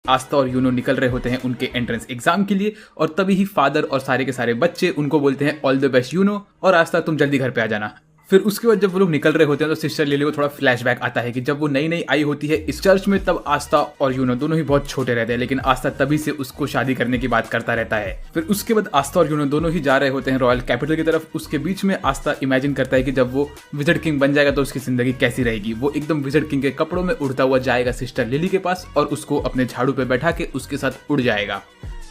आस्था और यूनो निकल रहे होते हैं उनके एंट्रेंस एग्जाम के लिए, और तभी ही फादर और सारे के सारे बच्चे उनको बोलते हैं ऑल द बेस्ट यूनो, और आस्था तुम जल्दी घर पे आ जाना। फिर उसके बाद जब वो लोग निकल रहे होते हैं तो सिस्टर लिली को थोड़ा फ्लैशबैक आता है कि जब वो नई नई आई होती है इस चर्च में, तब आस्था और यूनो दोनों ही बहुत छोटे रहते हैं, लेकिन आस्था तभी से उसको शादी करने की बात करता रहता है। फिर उसके बाद आस्था और यूनो दोनों ही जा रहे होते हैं रॉयल कैपिटल की तरफ। उसके बीच में आस्था इमेजिन करता है कि जब वो विजर्ड किंग बन जाएगा तो उसकी जिंदगी कैसी रहेगी। वो एकदम विजर्ड किंग के कपड़ों में उड़ता हुआ जाएगा सिस्टर लिली के पास और उसको अपने झाड़ू पे बैठा के उसके साथ उड़ जाएगा।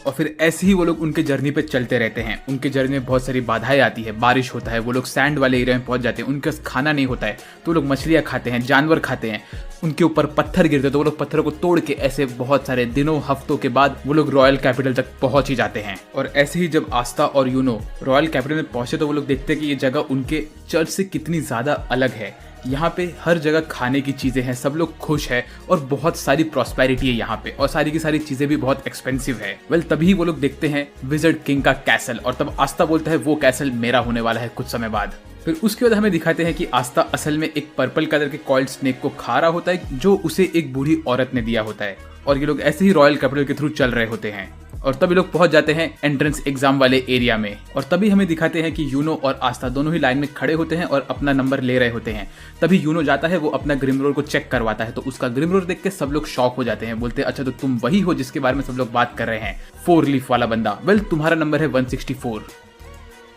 और फिर ऐसे ही वो लोग उनके जर्नी पे चलते रहते हैं। उनके जर्नी में बहुत सारी बाधाएं आती है, बारिश होता है, वो लोग सैंड वाले एरिया में पहुंच जाते हैं, उनके पास खाना नहीं होता है तो वो लोग मछलियां खाते हैं, जानवर खाते हैं, उनके ऊपर पत्थर गिरते हैं तो वो लोग पत्थरों को तोड़ के ऐसे बहुत सारे दिनों हफ्तों के बाद वो लोग रॉयल कैपिटल तक पहुंच ही जाते हैं। और ऐसे ही जब आस्था और यूनो रॉयल कैपिटल में पहुंचे तो वो लोग देखते हैं कि ये जगह उनके चर्च से कितनी ज्यादा अलग है। यहाँ पे हर जगह खाने की चीजें हैं, सब लोग खुश है और बहुत सारी प्रॉस्पेरिटी है यहाँ पे, और सारी की सारी चीजें भी बहुत एक्सपेंसिव है। वेल तभी वो लोग देखते हैं विजर्ड किंग का कैसल, और तब आस्था बोलता है वो कैसल मेरा होने वाला है कुछ समय बाद। फिर उसके बाद हमें दिखाते हैं कि आस्था असल में एक पर्पल कलर के कॉइल्ड स्नेक को खा रहा होता है जो उसे एक बूढ़ी औरत ने दिया होता है, और ये लोग ऐसे ही रॉयल कैपिटल के थ्रू चल रहे होते हैं। और तभी लोग पहुंच जाते हैं एंट्रेंस एग्जाम वाले एरिया में, और तभी हमें दिखाते हैं कि यूनो और आस्था दोनों ही लाइन में खड़े होते हैं और अपना नंबर ले रहे होते हैं। तभी यूनो जाता है, वो अपना ग्रिमरोल को चेक करवाता है, तो उसका ग्रिमरोल देख के सब लोग शॉक हो जाते हैं, बोलते हैं अच्छा तो तुम वही हो जिसके बारे में सब लोग बात कर रहे हैं, 4 लीफ वाला बंदा। वेल तुम्हारा नंबर है 164।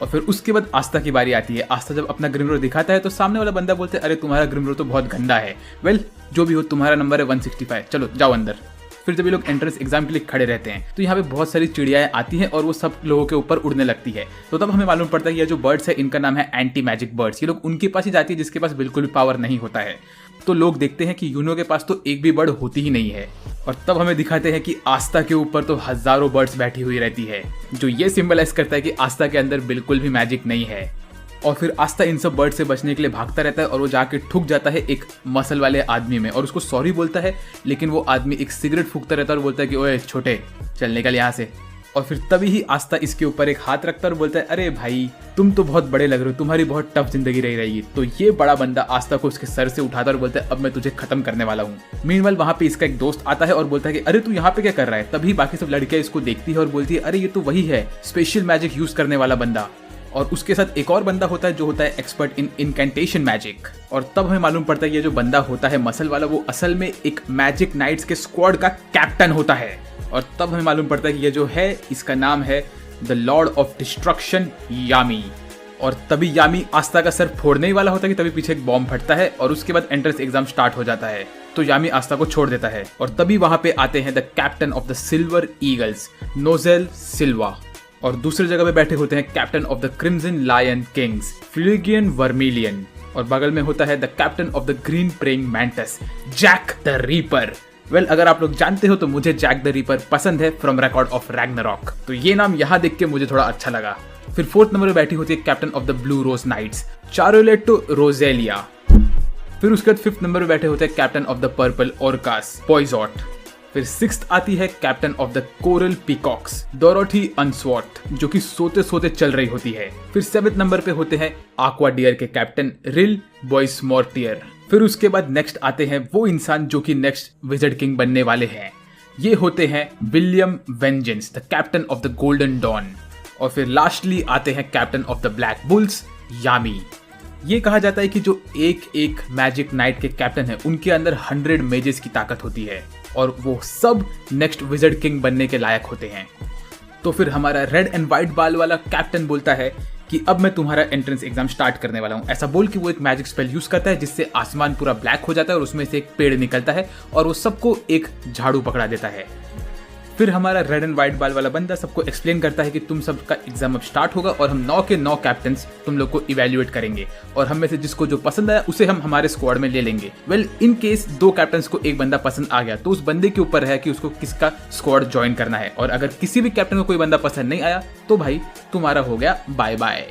और फिर उसके बाद आस्था की बारी आती है। आस्था जब अपना ग्रिमरोल दिखाता है तो सामने वाला बंदा बोलते है अरे तुम्हारा ग्रिमरोल तो बहुत गंदा है। वेल जो भी हो तुम्हारा नंबर है 165, चलो जाओ अंदर। फिर जब ये लोग एंट्रेंस एग्जाम के लिए खड़े रहते हैं तो यहाँ पे बहुत सारी चिड़ियाएं आती हैं और वो सब लोगों के ऊपर उड़ने लगती है। तो तब हमें मालूम पड़ता है कि ये जो बर्ड्स है इनका नाम है एंटी मैजिक बर्ड्स। ये लोग उनके पास ही जाती है जिसके पास बिल्कुल भी पावर नहीं होता है। तो लोग देखते हैं कि यूनो के पास तो एक भी बर्ड होती ही नहीं है। और तब हमें दिखाते हैं कि आस्था के ऊपर तो हजारों बर्ड्स बैठी हुई रहती है, जो ये सिंबलाइज करता है कि आस्था के अंदर बिल्कुल भी मैजिक नहीं है। और फिर आस्था इन सब बर्ड से बचने के लिए भागता रहता है और वो जाके ठुक जाता है एक मसल वाले आदमी में और उसको सॉरी बोलता है, लेकिन वो आदमी एक सिगरेट फूकता रहता है और बोलता है कि ओए छोटे चल निकल यहाँ से। और फिर तभी ही आस्था इसके ऊपर एक हाथ रखता है और बोलता है अरे भाई तुम तो बहुत बड़े लग रहे हो, तुम्हारी बहुत टफ जिंदगी रही रहेगी। तो ये बड़ा बंदा आस्था को उसके सर से उठाता है और बोलता है अब मैं तुझे खत्म करने वाला हूँ। मीनवाइल वहाँ पे इसका एक दोस्त आता है और बोलता है कि अरे तू यहाँ पे क्या कर रहा है। तभी बाकी सब लड़कियां इसको देखती है और बोलती है अरे ये तो वही है स्पेशल मैजिक यूज करने वाला बंदा। और उसके साथ एक और बंदा होता है जो होता है एक्सपर्ट इन इनकैंटेशन मैजिक। और तब हमें मालूम पड़ता है ये जो बंदा होता है मसल वाला वो असल में एक मैजिक नाइट्स के स्क्वाड का कैप्टन होता है। और तब हमें मालूम पड़ता है कि ये जो है इसका नाम है द लॉर्ड ऑफ डिस्ट्रक्शन यामी। और तभी यामी आस्था का सर फोड़ने ही वाला होता है कि तभी पीछे एक बॉम्ब फटता है और उसके बाद एंट्रेंस एग्जाम स्टार्ट हो जाता है। तो यामी आस्था को छोड़ देता है और तभी वहां पे आते हैं the captain of the Silver Eagles Nozel Silva. और दूसरी जगह पे बैठे होते हैं captain of the Crimson Lion Kings Fuegoleon Vermillion. और बगल में होता है the captain of the Green Praying Mantis Jack the Reaper. Well अगर आप लोग जानते हो तो मुझे जैक द रीपर पसंद है फ्रॉम रिकॉर्ड ऑफ रैग्नारॉक, तो ये नाम यहाँ देख के मुझे थोड़ा अच्छा लगा। फिर 4th नंबर पे बैठी होती है captain of the Blue Rose Knights Charlotte Roselei. फिर उसके बाद 5th नंबर पे बैठे होते हैं captain of the Purple Orcas Poizot. फिर 6th आती है captain of the Coral Peacocks Dorothy Unsworth, जो कि सोते सोते चल रही होती है। फिर 7th नंबर पे होते हैं आक्वा डियर के कैप्टन रिल बॉयस मोर्टियर। फिर उसके बाद नेक्स्ट आते हैं वो इंसान जो कि नेक्स्ट विजर्ड किंग बनने वाले हैं। ये होते हैं William Vangeance the captain of the Golden Dawn. और फिर लास्टली आते हैं captain of the Black Bulls Yami. ये कहा जाता है कि जो एक एक मैजिक नाइट के कैप्टन है उनके अंदर 100 मेजेस की ताकत होती है और वो सब नेक्स्ट विजर्ड किंग बनने के लायक होते हैं। तो फिर हमारा रेड एंड व्हाइट बाल वाला कैप्टन बोलता है कि अब मैं तुम्हारा एंट्रेंस एग्जाम स्टार्ट करने वाला हूँ। ऐसा बोल के वो एक मैजिक स्पेल यूज करता है जिससे आसमान पूरा ब्लैक हो जाता है और उसमें से एक पेड़ निकलता है और वो सबको एक झाड़ू पकड़ा देता है। फिर हमारा रेड एंड व्हाइट बाल वाला बंदा सबको एक्सप्लेन करता है कि तुम सबका एग्जाम अब स्टार्ट होगा और हम 9 के 9 कैप्टन्स तुम लोग को इवेल्युएट करेंगे और हम में से जिसको जो पसंद आया उसे हम हमारे स्क्वाड में ले लेंगे। वेल इन केस 2 कैप्टन्स को एक बंदा पसंद आ गया तो उस बंदे के ऊपर है कि उसको किसका स्क्वाड ज्वाइन करना है, और अगर किसी भी कैप्टन को कोई बंदा पसंद नहीं आया तो भाई तुम्हारा हो गया बाय बाय।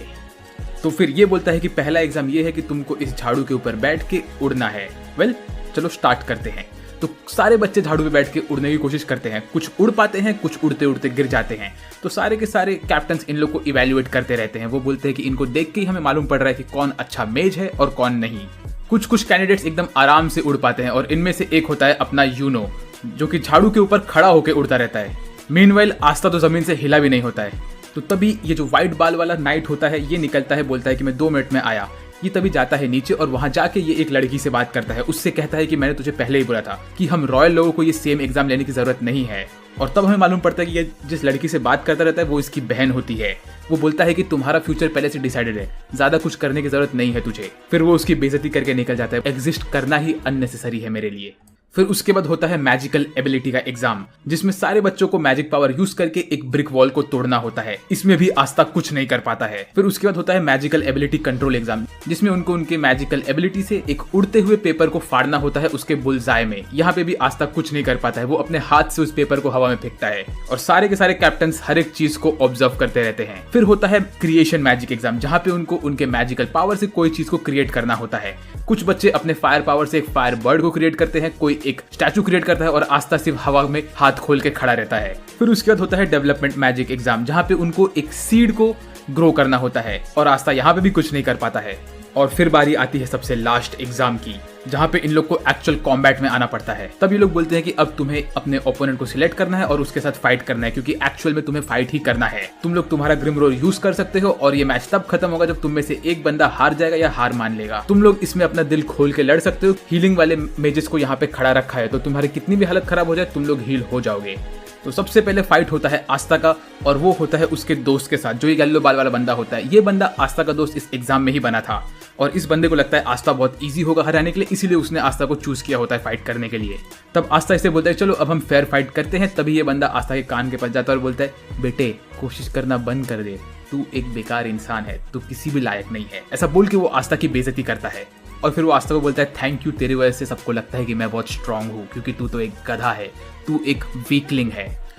तो फिर ये बोलता है कि पहला एग्जाम ये है कि तुमको इस झाड़ू के ऊपर बैठ के उड़ना है। वेल चलो स्टार्ट करते हैं। तो सारे बच्चे झाड़ू पे बैठ के उड़ने की कोशिश करते हैं, कुछ उड़ पाते हैं, कुछ उड़ते उड़ते गिर जाते हैं। तो सारे के सारे कैप्टन्स इन लोग को इवेल्युएट करते रहते हैं। वो बोलते हैं कि इनको देख के ही हमें मालूम पड़ रहा है कि कौन अच्छा मेज है और कौन नहीं। कुछ कैंडिडेट्स एकदम आराम से उड़ पाते हैं और इनमें से एक होता है अपना यूनो। जो कि झाड़ू के ऊपर खड़ा होकर उड़ता रहता है। मीनवाइल आस्था तो जमीन से हिला भी नहीं होता है। तो तभी ये जो व्हाइट बाल वाला नाइट होता है ये निकलता है, बोलता है कि मैं 2 मिनट में आया। ये तभी जाता है नीचे और वहां जाके ये एक लड़की से बात करता है। उससे कहता है कि मैंने तुझे पहले ही बोला था कि हम रॉयल लोगों को ये सेम एग्जाम लेने की जरूरत नहीं है। और तब हमें मालूम पड़ता है कि ये जिस लड़की से बात करता रहता है वो इसकी बहन होती है। वो बोलता है कि तुम्हारा फ्यूचर पहले से डिसाइडेड है, ज्यादा कुछ करने की जरूरत नहीं है तुझे। फिर वो उसकी बेइज्जती करके निकल जाता है। एग्जिस्ट करना ही अननेसेसरी है मेरे लिए। फिर उसके बाद होता है मैजिकल एबिलिटी का एग्जाम, जिसमें सारे बच्चों को मैजिक पावर यूज करके एक ब्रिक वॉल को तोड़ना होता है। इसमें भी आस्था कुछ नहीं कर पाता है। फिर उसके बाद होता है मैजिकल एबिलिटी कंट्रोल एग्जाम, जिसमें उनको उनके मैजिकल एबिलिटी से एक उड़ते हुए पेपर को फाड़ना होता है उसके बुलजाय में। यहाँ पे भी आस्था कुछ नहीं कर पाता है। वो अपने हाथ से उस पेपर को हवा में फेंकता है और सारे के सारे कैप्टन हर एक चीज को ऑब्जर्व करते रहते हैं। फिर होता है क्रिएशन मैजिक एग्जाम, जहाँ पे उनको उनके मैजिकल पावर से कोई चीज को क्रिएट करना होता है। कुछ बच्चे अपने फायर पावर से एक फायर बर्ड को क्रिएट करते हैं, कोई एक स्टैचू क्रिएट करता है और आस्था सिर्फ हवा में हाथ खोल के खड़ा रहता है। फिर उसके बाद होता है डेवलपमेंट मैजिक एग्जाम, जहाँ पे उनको एक सीड को ग्रो करना होता है और आस्था यहाँ पे भी कुछ नहीं कर पाता है। और फिर बारी आती है सबसे लास्ट एग्जाम की, जहाँ पे इन लोग को एक्चुअल कॉम्बैट में आना पड़ता है। तब ये लोग बोलते हैं कि अब तुम्हें अपने ओपोनेंट को सिलेक्ट करना है और उसके साथ फाइट करना है, क्योंकि एक्चुअल में तुम्हें फाइट ही करना है। तुम लोग तुम्हारा ग्रिम रोल यूज कर सकते हो और ये मैच तब खत्म होगा जब तुम में से एक बंदा हार जाएगा या हार मान लेगा। तुम लोग इसमें अपना दिल खोल के लड़ सकते हो। हीलिंग वाले मेजेस को यहाँ पे खड़ा रखा है, तो तुम्हारी कितनी भी हालत खराब हो जाए तुम लोग हील हो जाओगे। तो सबसे पहले फाइट होता है आस्था का, और वो होता है उसके दोस्त के साथ, जो ये येलो बाल वाला बंदा होता है। ये बंदा आस्था का दोस्त इस एग्जाम में ही बना था और इस बंदे को लगता है आस्था बहुत इजी होगा हराने के लिए, इसीलिए उसने आस्था को चूज किया होता है फाइट करने के लिए। तब आस्था इसे बोलता है चलो अब हम फेयर फाइट करते हैं। तभी ये बंदा आस्था के कान के पास जाता है और बोलता है बेटे कोशिश करना बंद कर दे, तू एक बेकार इंसान है, तू किसी भी लायक नहीं है। ऐसा बोल के वो आस्था की बेइज्जती करता है और फिर वो आस्था को बोलता है थैंक यू, तेरी वजह से सबको लगता है कि मैं बहुत स्ट्रांग हूँ, क्योंकि तू तो एक गधा है, तू एक वीकलिंग है।